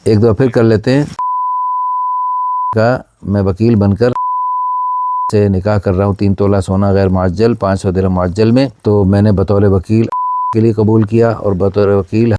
ایک دفعہ پھر کر لیتے ہیں کا میں وکیل بن کر سے نکاح کر رہا ہوں 3 تولہ سونا غیر معجل 500 درہم معجل میں، تو میں نے بطور وکیل کے لیے قبول کیا اور بطور وکیل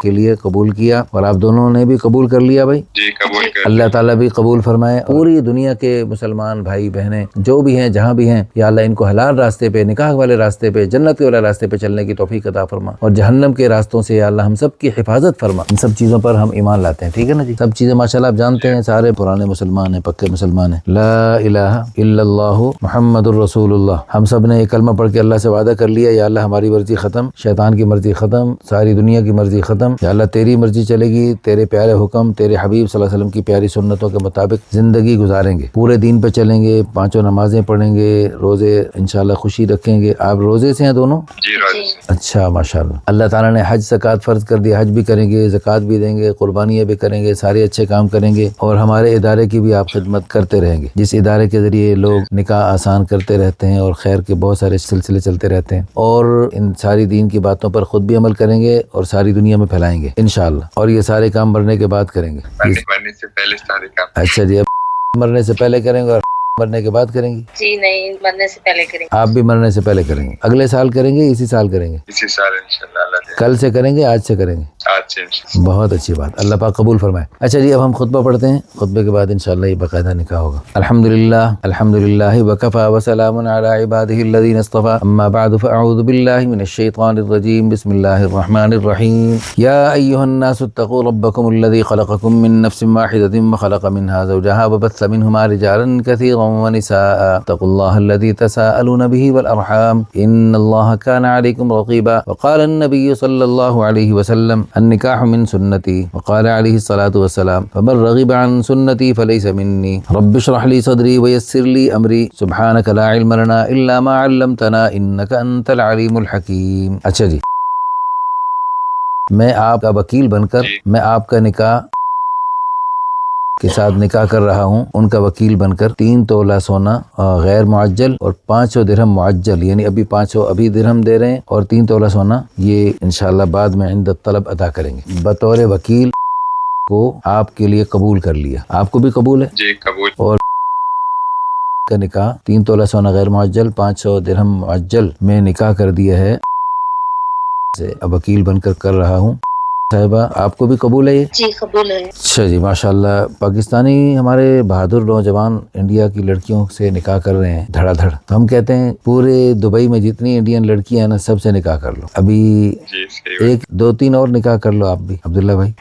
کے لیے قبول کیا، اور آپ دونوں نے بھی قبول کر لیا بھائی؟ جی قبول کر اللہ تعالیٰ بھی قبول فرمائے۔ پوری دنیا کے مسلمان بھائی بہنیں جو بھی ہیں جہاں بھی ہیں، یا اللہ ان کو حلال راستے پہ، نکاح والے راستے پہ، جنت والے راستے پہ چلنے کی توفیق عطا فرما، اور جہنم کے راستوں سے یا اللہ ہم سب کی حفاظت فرما۔ ان سب چیزوں پر ہم ایمان لاتے ہیں، ٹھیک ہے نا جی؟ سب چیزیں ماشاءاللہ آپ جانتے ہیں، سارے پرانے مسلمان ہیں، پکے مسلمان ہیں۔ لا الہ الا اللہ محمد الرسول اللہ، ہم سب نے یہ کلمہ پڑھ کے اللہ سے وعدہ کر لیا، یا اللہ ہماری مرضی ختم، شیطان کی مرضی ختم، ساری دنیا کی مرضی ختم، یا اللہ تیری مرضی چلے گی، تیرے پیارے حکم، تیرے حبیب صلی اللہ علیہ وسلم کی پیاری سنتوں کے مطابق زندگی گزاریں گے، پورے دین پہ چلیں گے، 5 نمازیں پڑھیں گے، روزے انشاءاللہ خوشی رکھیں گے۔ آپ روزے سے ہیں دونوں؟ جی روزے سے۔ اچھا ماشاءاللہ۔ اللہ تعالیٰ نے حج زکوٰۃ فرض کر دیا، حج بھی کریں گے، زکوٰۃ بھی دیں گے، قربانیاں بھی کریں گے، سارے اچھے کام کریں گے، اور ہمارے ادارے کی بھی آپ خدمت کرتے رہیں گے، جس ادارے کے ذریعے لوگ نکاح آسان کرتے رہتے ہیں اور خیر کے بہت سارے سلسلے چلتے رہتے ہیں، اور ان ساری دین کی باتوں پر خود بھی عمل کریں گے اور ساری دنیا میں پھیلائیں گے انشاءاللہ، اور یہ سارے کام مرنے کے بعد کریں گے۔ مرنے سے پہلے سارے کام۔ اچھا جی، اب مرنے سے پہلے کریں گے اور مرنے کے بعد کریں گے؟ جی نہیں، مرنے سے پہلے کریں گے۔ آپ بھی مرنے سے پہلے کریں گے؟ اگلے سال کریں گے، اسی سال کریں گے؟ اسی سال انشاءاللہ اللہ دے۔ کل سے کریں گے، آج سے کریں گے؟ آج سے انشاءاللہ۔ بہت اچھی بات، اللہ پاک قبول فرمائے۔ اچھا جی، اب ہم خطبہ پڑھتے ہیں، خطبے کے بعد انشاءاللہ یہ باقاعدہ نکاح ہوگا۔ الحمدللہ وکفی وسلام علی عبادہ الذین اصطفی، اما بعد فاعوذ باللہ من الشیطان الرجیم، بسم اللہ الرحمن الرحیم۔ یا ایھا الناس اتقوا ربکم الذی خلقکم من نفس واحدۃ وخلق منها زوجها وبث منہما رجالا کثیرا ونساء، اتقوا اللہ الذی تساءلون به والارحام ان اللہ کان علیکم رقیبا، وقال النبی صلی اللہ علیہ وسلم النکاح من سنتی، وقال علیہ الصلاۃ والسلام فمن رغب عن سنتی فلیس منی، رب اشرح لی صدری ویسر لی امری، سبحانک لا علم لنا الا ما علمتنا انک انت العلیم الحکیم۔ اچھا جی، میں آپ کا وکیل بن کر میں آپ کا نکاح کے ساتھ نکاح کر رہا ہوں، ان کا وکیل بن کر 3 تولہ سونا غیر معجل اور 500 درہم معجل، یعنی ابھی 500 ابھی درہم دے رہے ہیں، اور 3 تولہ سونا یہ انشاءاللہ بعد میں عند الطلب ادا کریں گے۔ بطور وکیل کو آپ کے لیے قبول کر لیا، آپ کو بھی قبول ہے؟ جی قبول۔ اور کا نکاح 3 تولہ سونا غیر معجل 500 درہم معجل میں نکاح کر دیا ہے، اب وکیل بن کر رہا ہوں۔ صاحبہ آپ کو بھی قبول ہے یہ؟ جی قبول ہے۔ اچھا جی، ماشاءاللہ۔ پاکستانی ہمارے بہادر نوجوان انڈیا کی لڑکیوں سے نکاح کر رہے ہیں دھڑا دھڑ، تو ہم کہتے ہیں پورے دبئی میں جتنی انڈین لڑکیاں ہیں نا، سب سے نکاح کر لو، ابھی جی صحیح۔ 1 2 3 اور نکاح کر لو آپ بھی عبداللہ بھائی،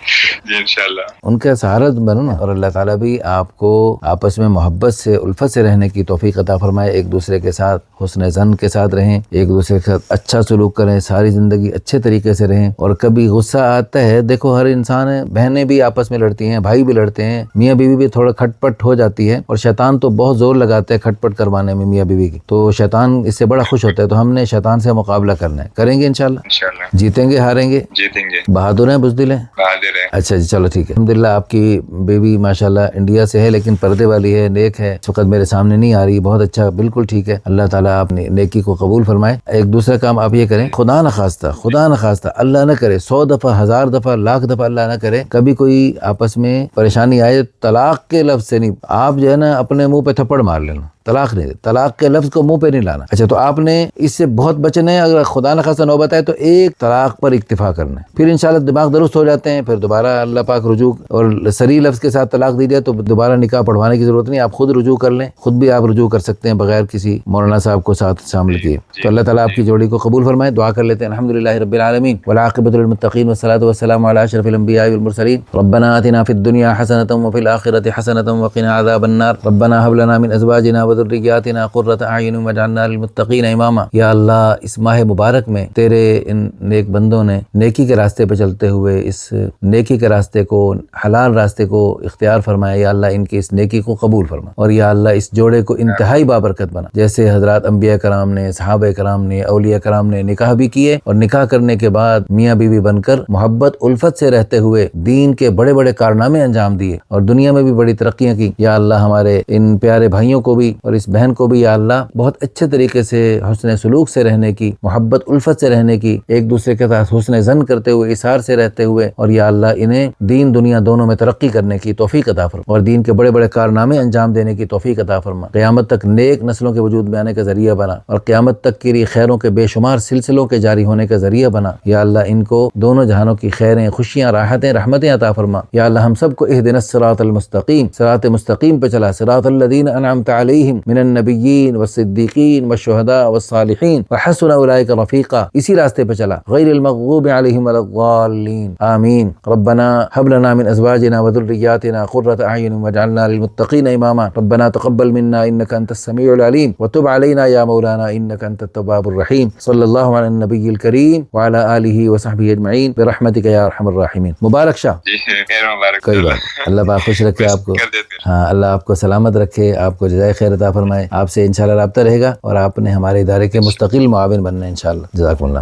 جی انشاءاللہ۔ ان کا سہارا بنو نا، اور اللہ تعالیٰ بھی آپ کو آپس میں محبت سے الفت سے رہنے کی توفیق عطا فرمائے، ایک دوسرے کے ساتھ حسن ظن کے ساتھ رہیں، ایک دوسرے کے ساتھ اچھا سلوک کریں، ساری زندگی اچھے طریقے سے رہیں، اور کبھی غصہ آتا ہے، دیکھو ہر انسان ہے، بہنیں بھی آپس میں لڑتی ہیں، بھائی بھی لڑتے ہیں، میاں بیوی بھی تھوڑا کھٹ پٹ ہو جاتی ہے، اور شیطان تو بہت زور لگاتا ہے کھٹ پٹ کروانے میں میاں بیوی کی، تو شیطان اس سے بڑا خوش ہوتا ہے، تو ہم نے شیطان سے مقابلہ کرنا ہے، کریں گے انشاءاللہ؟ انشاءاللہ جیتیں گے ہاریں گے؟ جیتیں گے۔ بہادر ہیں بزدل ہیں؟ بہادر ہیں۔ اچھا جی، چلو ٹھیک ہے۔ الحمدللہ آپ کی بیوی ماشاءاللہ انڈیا سے ہے، لیکن پردے والی ہے، نیک ہے، اس وقت میرے سامنے نہیں آ رہی، بہت اچھا، بالکل ٹھیک ہے، اللہ تعالیٰ آپ نے نیکی کو قبول فرمائے۔ ایک دوسرا کام آپ یہ کریں، خدا نخواستہ اللہ نہ کرے، 100 دفعہ 1000 دفعہ لاکھ دفعہ اللہ نہ کرے، کبھی کوئی آپس میں پریشانی آئے، طلاق کے لفظ سے نہیں، آپ جو ہے نا اپنے منہ پہ تھپڑ مار لینا، طلاق نہیں، طلاق کے لفظ کو منہ پہ نہیں لانا۔ اچھا، تو آپ نے اس سے بہت بچنا ہے، اگر خدا نخواستہ نوبت آئے تو ایک طلاق پر اکتفا کرنا ہے، پھر انشاءاللہ دماغ درست ہو جاتے ہیں، پھر دوبارہ اللہ پاک رجوع، اور صریح لفظ کے ساتھ طلاق دی جائے تو دوبارہ نکاح پڑھوانے کی ضرورت نہیں، آپ خود رجوع کر لیں، خود بھی آپ رجوع کر سکتے ہیں بغیر کسی مولانا صاحب کو ساتھ شامل کیے۔ تو اللہ تعالیٰ آپ کی جوڑی کو قبول فرمائے، دعا کر لیتے ہیں۔ الحمدللہ رب العالمین والعاقبۃ للمتقین والصلاۃ والسلام علی اشرف الانبیاء والمرسلین، ربنا آتنا فی الدنیا حسنۃ وفی الآخرۃ حسنۃ وقنا عذاب النار، ربنا هب لنا من ازواجنا وذریاتنا قرۃ اعین واجعلنا للمتقین اماما۔ یا اللہ، اس ماہ مبارک میں تیرے ان نیک بندوں نے نیکی کے راستے پہ چلتے ہوئے اس نیکی کے راستے کو، حلال راستے کو اختیار فرمایا، یا اللہ ان کی اس نیکی کو قبول فرما، اور یا اللہ اس جوڑے کو انتہائی بابرکت بنا، جیسے حضرات انبیاء کرام نے، صحابہ کرام نے، اولیاء کرام نے نکاح بھی کیے، اور نکاح کرنے کے بعد میاں بیوی بن کر محبت الفت سے رہتے ہوئے دین کے بڑے بڑے کارنامے انجام دیے، اور دنیا میں بھی بڑی ترقیاں کی۔ یا اللہ ہمارے ان پیارے بھائیوں کو بھی اور اس بہن کو بھی یا اللہ بہت اچھے طریقے سے حسن سلوک سے رہنے کی، محبت الفت سے رہنے کی، ایک دوسرے کے ساتھ حسن ظن کرتے ہوئے، اثار سے رہتے ہوئے، اور یا اللہ انہیں دین دنیا دونوں میں ترقی کرنے کی توفیق عطا فرما اور دین کے بڑے بڑے کارنامے انجام دینے کی توفیق عطا فرما، قیامت تک نیک نسلوں کے وجود میں آنے کا ذریعہ بنا اور قیامت تک کے لیے خیروں کے بے شمار سلسلوں کے جاری ہونے کا ذریعہ بنا۔ یا اللہ ان کو دونوں جہانوں کی خیریں، خوشیاں، راحتیں، رحمتیں عطا فرما۔ یا اللہ ہم سب کو اہدنا الصراط المستقیم، صراط مستقیم پہ چلا، صراط الذین انعمت علیہم من النبیین والصدیقین والشہداء والصالحین وحسن اولئک رفیقا، اسی راستے پہ چلا، غیر المغضوب علیہم ولا الضالین، آمین۔ ربنا هب لنا من ازواجنا وذرياتنا قرة اعین واجعلنا للمتقین اماما، ربنا تقبل منا انك انت السميع العلیم وتب علينا يا مولانا انك انت التواب الرحیم، صلی اللہ علی النبی الکریم وعلى آلہ وصحبہ اجمعین برحمتک یا ارحم الراحمین۔ مبارک شاہ، جی خیر مبارک، کوئی بات، اللہ پاک خوش رکھے آپ کو، کر دیتے ہیں۔ ہاں اللہ آپ کو سلامت رکھے، آپ کو جزائے خیر عطا فرمائے، آپ سے انشاءاللہ رابطہ رہے گا اور آپ نے ہمارے ادارے کے مستقل معاون بننا ہے انشاءاللہ۔ جزاکم اللہ۔